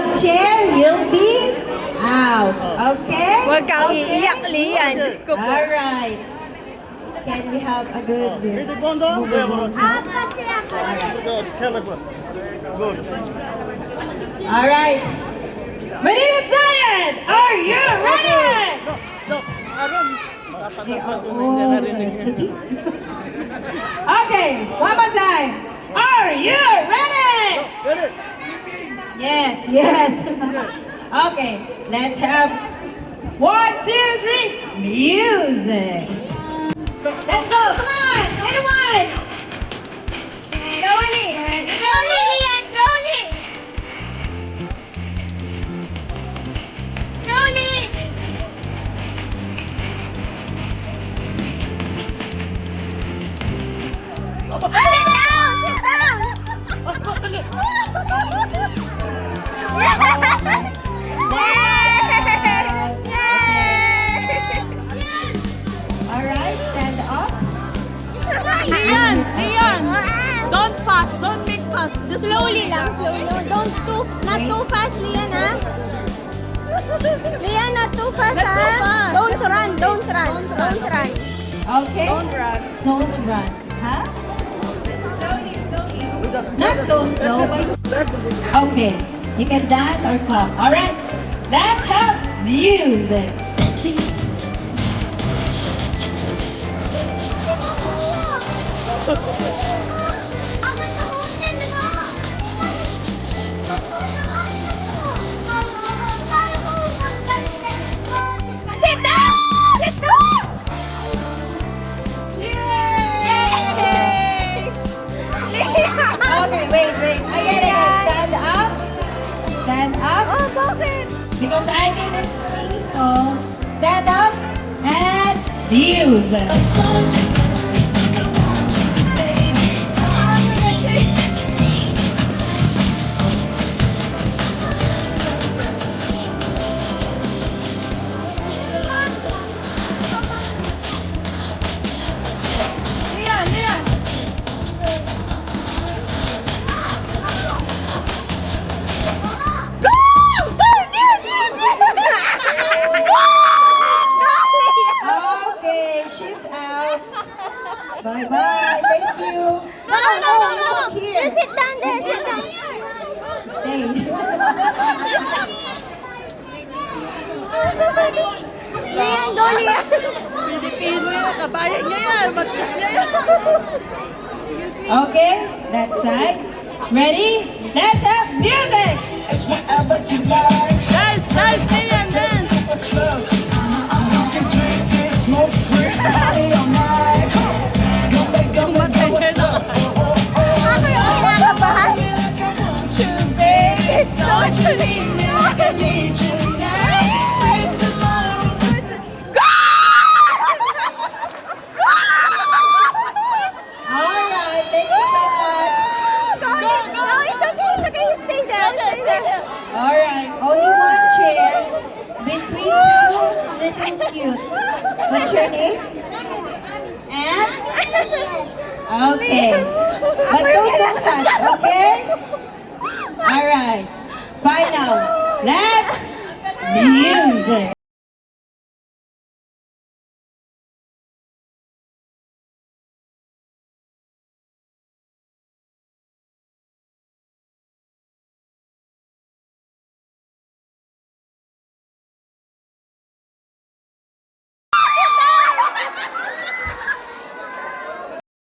the chair, you'll be out. Okay? Huwag kang iiyak, Lian. Diyos ko po. Alright. Can we have a good... Music banda? Good, caliber. Good. Alright. Ready to tired? Are you ready? No, Aaron. They are all ready. Okay, one more time. Are you ready? Ready? Yes, yes. Okay, let's have 1, 2, 3, music. Let's go, come on, everyone. Slowly! Slowly, Lian! Slowly! Slowly! Sit down! Sit down! Alright, stand up. Lian! Lian! Don't fast! Don't make fast! Just slowly lang. Slowly. Not too fast, Lian, ha? Lian, not too fast, ha? Don't run. Don't run. Don't run. Okay. Don't run. Don't run. Huh? Slowly, slowly. Not so slow, but okay. You can dance or clap. Alright. Let's have music. Sit down! Sit down! Yay! Okay, wait. I get it. Stand up. Stand up. Oh, bakit? Because I didn't see, so stand up and music. Lian, Lian! Go! Okay, she's out. Bye-bye. Thank you. No. Here. Sit down there. Sit down. Stay. Lian, go, Lian. Pilipino yan, kabayan niya yan. Mag-shoes niya yan. Okay, that side. Ready? Let's have music. It's whatever you like. Dance, Lian, dance. A club. I'm talking drink this, smoke free, party all night. Go back, know what's up. Ako yung kinakabahan. Don't you leave me like I need you now. Stay tomorrow. Alright, thank you so much. Go, it's okay. You stay there. Stay there. Alright, only one chair between two little cute. What's your name? And? Okay. But don't go fast, okay? Alright. Bye now. Let's music.